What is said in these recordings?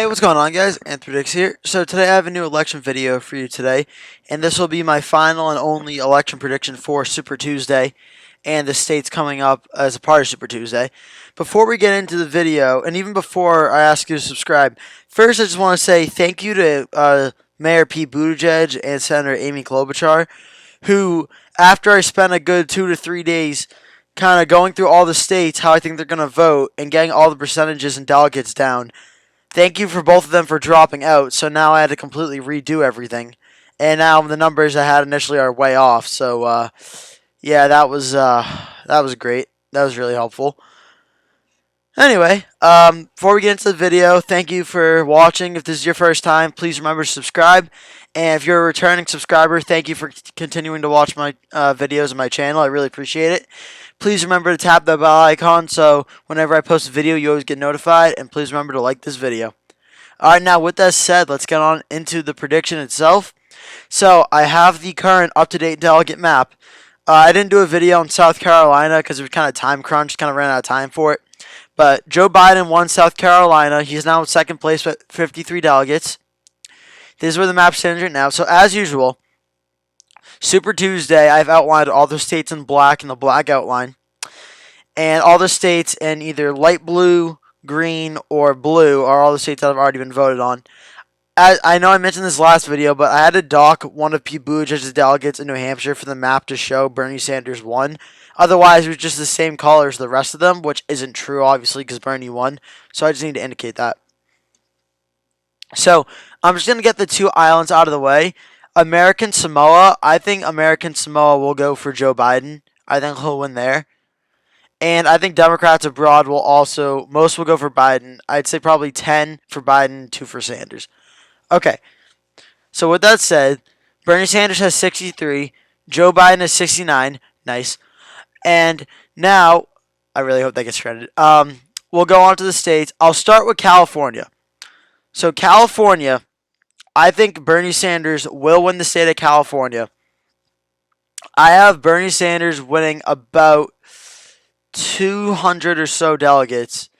what's going on, guys? Anthrodix here. So today I have a new election video for you today, and this will be my final and only election prediction for Super Tuesday and the states coming up as a part of Super Tuesday. Before we get into the video, and even before I ask you to subscribe, first I just want to say thank you to Mayor Pete Buttigieg and Senator Amy Klobuchar, who, after I spent a good 2 to 3 days kind of going through all the states, how I think they're going to vote, and getting all the percentages and delegates down. Thank you for both of them for dropping out, so now I had to completely redo everything. And now the numbers I had initially are way off, so yeah, that was great. That was really helpful. Anyway, before we get into the video, thank you for watching. If this is your first time, please remember to subscribe. And if you're a returning subscriber, thank you for continuing to watch my videos on my channel. I really appreciate it. Please remember to tap the bell icon so whenever I post a video, you always get notified. And please remember to like this video. Alright, now with that said, let's get on into the prediction itself. So, I have the current up-to-date delegate map. I didn't do a video on South Carolina because it was kind of time crunch, kind of ran out of time for it. But Joe Biden won South Carolina. He's now in second place with 53 delegates. This is where the map stands right now. So, as usual, Super Tuesday, I've outlined all the states in black in the black outline. And all the states in either light blue, green, or blue are all the states that have already been voted on. I know I mentioned this last video, but I had to dock one of Pete Buttigieg's delegates in New Hampshire for the map to show Bernie Sanders won. Otherwise, it was just the same color as the rest of them, which isn't true, obviously, because Bernie won. So I just need to indicate that. So, I'm just going to get the two islands out of the way. American Samoa, I think American Samoa will go for Joe Biden. I think he'll win there. And I think Democrats abroad will also, most will go for Biden. I'd say probably 10 for Biden, 2 for Sanders. Okay, so with that said, Bernie Sanders has 63, Joe Biden has 69, nice. And now, I really hope that gets credited. We'll go on to the states. I'll start with California. So California, I think Bernie Sanders will win the state of California. I have Bernie Sanders winning about 200 or so delegates,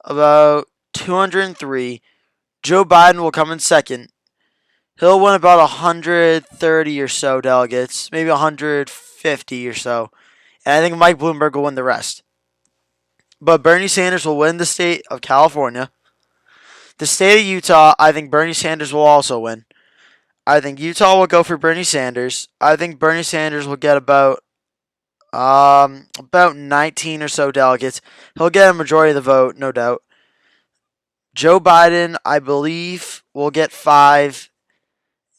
about 203. Joe Biden will come in second. He'll win about 130 or so delegates, maybe 150 or so. And I think Mike Bloomberg will win the rest. But Bernie Sanders will win the state of California. The state of Utah, I think Bernie Sanders will also win. I think Utah will go for Bernie Sanders. I think Bernie Sanders will get about 19 or so delegates. He'll get a majority of the vote, no doubt. Joe Biden, I believe, will get 5.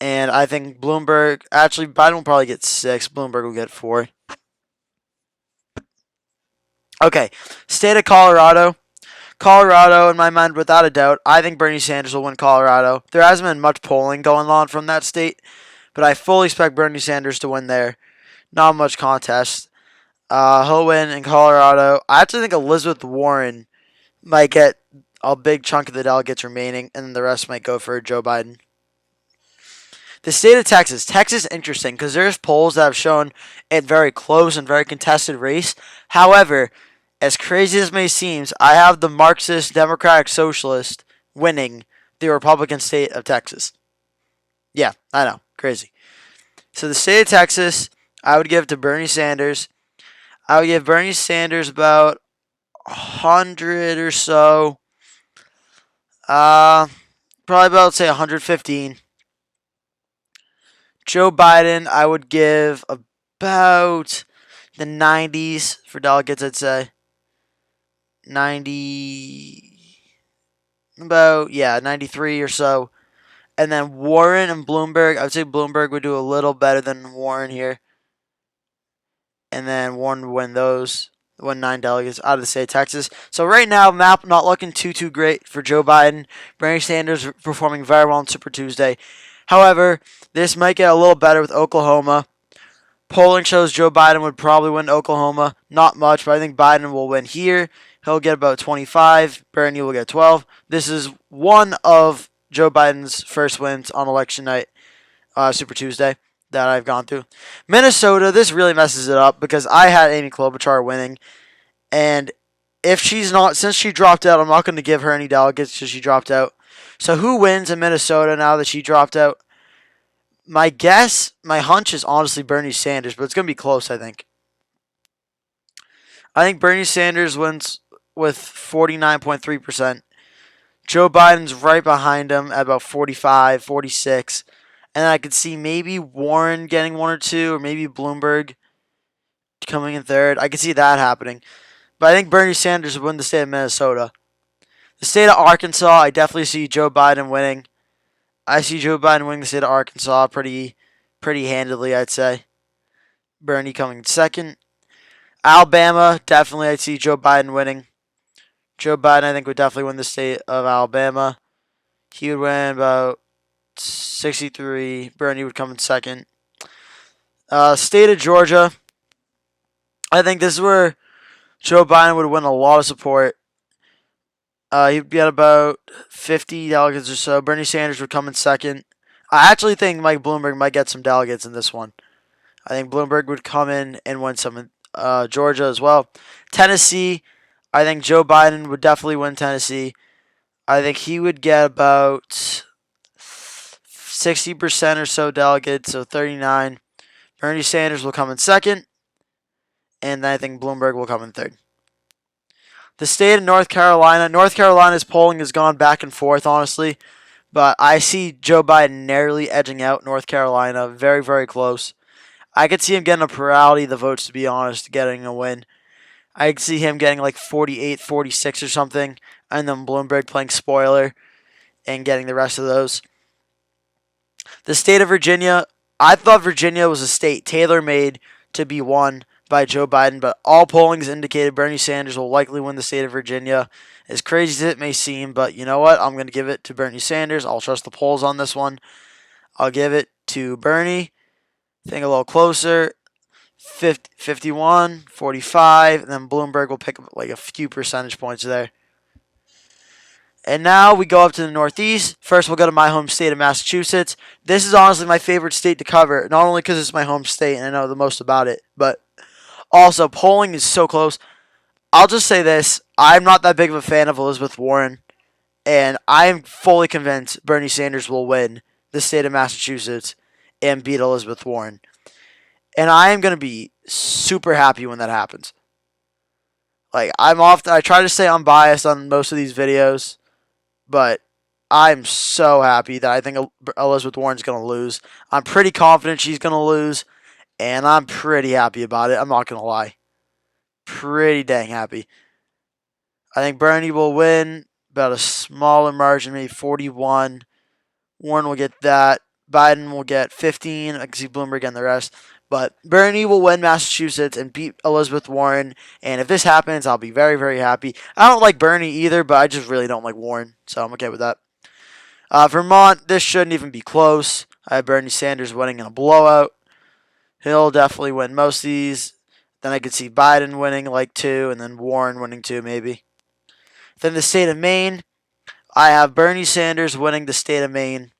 And I think Bloomberg, actually, Biden will probably get 6. Bloomberg will get 4. Okay, state of Colorado. Colorado, in my mind, without a doubt, I think Bernie Sanders will win Colorado. There hasn't been much polling going on from that state, but I fully expect Bernie Sanders to win there. Not much contest. He'll win in Colorado. I actually think Elizabeth Warren might get a big chunk of the delegates remaining, and then the rest might go for Joe Biden. The state of Texas. Texas is interesting because there's polls that have shown it very close and very contested race. However, as crazy as it may seem, I have the Marxist Democratic Socialist winning the Republican state of Texas. Yeah, I know. Crazy. So the state of Texas, I would give to Bernie Sanders. I would give Bernie Sanders about 100 or so. Probably about, say, 115. Joe Biden, I would give about the 90s for delegates, I'd say. 93 or so. And then Warren and Bloomberg, I would say Bloomberg would do a little better than Warren here. And then Warren would win those. Won 9 delegates out of the state of Texas. So right now, map not looking too great for Joe Biden. Bernie Sanders performing very well on Super Tuesday. However, this might get a little better with Oklahoma. Polling shows Joe Biden would probably win Oklahoma. Not much, but I think Biden will win here. He'll get about 25. Bernie will get 12. This is one of Joe Biden's first wins on election night, Super Tuesday, that I've gone through. Minnesota, this really messes it up because I had Amy Klobuchar winning. And if she's not, since she dropped out, I'm not going to give her any delegates because she dropped out. So who wins in Minnesota now that she dropped out? My guess, my hunch is honestly Bernie Sanders, but it's going to be close, I think. I think Bernie Sanders wins with 49.3%. Joe Biden's right behind him at about 45, 46. And I could see maybe Warren getting one or two, or maybe Bloomberg coming in third. I could see that happening. But I think Bernie Sanders would win the state of Minnesota. The state of Arkansas, I definitely see Joe Biden winning. I see Joe Biden winning the state of Arkansas pretty handily, I'd say. Bernie coming second. Alabama, definitely I'd see Joe Biden winning. Joe Biden, I think, would definitely win the state of Alabama. He would win about 63. Bernie would come in second. State of Georgia, I think this is where Joe Biden would win a lot of support. He'd get about 50 delegates or so. Bernie Sanders would come in second. I actually think Mike Bloomberg might get some delegates in this one. I think Bloomberg would come in and win some in Georgia as well. Tennessee, I think Joe Biden would definitely win Tennessee. I think he would get about 60% or so delegates, so 39. Bernie Sanders will come in second, and then I think Bloomberg will come in third. The state of North Carolina's polling has gone back and forth, honestly, but I see Joe Biden narrowly edging out North Carolina, very, very close. I could see him getting a plurality of the votes, to be honest, getting a win. I could see him getting like 48, 46 or something, and then Bloomberg playing spoiler and getting the rest of those. The state of Virginia, I thought Virginia was a state tailor-made to be won by Joe Biden, but all pollings indicated Bernie Sanders will likely win the state of Virginia. As crazy as it may seem, but you know what? I'm going to give it to Bernie Sanders. I'll trust the polls on this one. I'll give it to Bernie. Think a little closer. 51, 45, and then Bloomberg will pick up like a few percentage points there. And now we go up to the Northeast. First, we'll go to my home state of Massachusetts. This is honestly my favorite state to cover, not only because it's my home state and I know the most about it, but also polling is so close. I'll just say this. I'm not that big of a fan of Elizabeth Warren, and I'm fully convinced Bernie Sanders will win the state of Massachusetts and beat Elizabeth Warren. And I am going to be super happy when that happens. Like, I try to say I'm biased on most of these videos, but I'm so happy that I think Elizabeth Warren's going to lose. I'm pretty confident she's going to lose, and I'm pretty happy about it. I'm not going to lie. Pretty dang happy. I think Bernie will win about a smaller margin, maybe 41. Warren will get that. Biden will get 15. I can see Bloomberg getting the rest. But Bernie will win Massachusetts and beat Elizabeth Warren. And if this happens, I'll be very, very happy. I don't like Bernie either, but I just really don't like Warren. So I'm okay with that. Vermont, this shouldn't even be close. I have Bernie Sanders winning in a blowout. He'll definitely win most of these. Then I could see Biden winning like 2, and then Warren winning 2 maybe. Then the state of Maine, I have Bernie Sanders winning the state of Maine.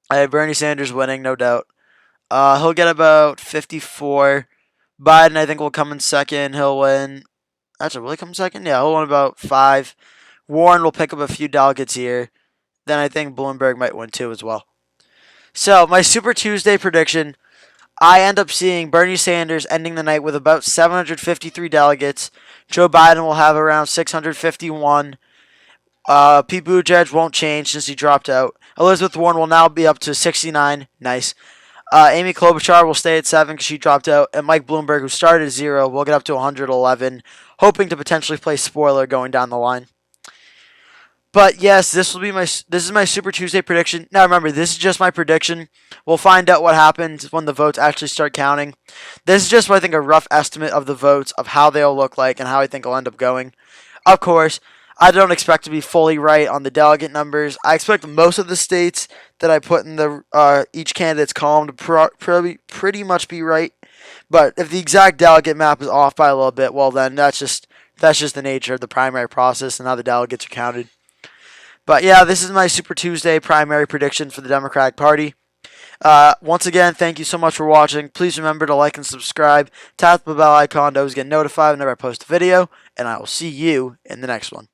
I have Bernie Sanders winning, no doubt. He'll get about 54. Biden, I think, will come in second. He'll win. Actually, will he come second? Yeah, he'll win about 5. Warren will pick up a few delegates here. Then I think Bloomberg might win 2 as well. So, my Super Tuesday prediction, I end up seeing Bernie Sanders ending the night with about 753 delegates. Joe Biden will have around 651. Pete Buttigieg won't change since he dropped out. Elizabeth Warren will now be up to 69. Nice. Amy Klobuchar will stay at 7 because she dropped out. And Mike Bloomberg, who started at 0, will get up to 111, hoping to potentially play spoiler going down the line. But yes, this is my Super Tuesday prediction. Now remember, this is just my prediction. We'll find out what happens when the votes actually start counting. This is just, I think, a rough estimate of the votes, of how they'll look like, and how I think it'll end up going. Of course, I don't expect to be fully right on the delegate numbers. I expect most of the states that I put in the each candidate's column to pretty much be right. But if the exact delegate map is off by a little bit, well then that's just the nature of the primary process and how the delegates are counted. But yeah, this is my Super Tuesday primary prediction for the Democratic Party. Once again, thank you so much for watching. Please remember to like and subscribe. Tap the bell icon to always get notified whenever I post a video. And I will see you in the next one.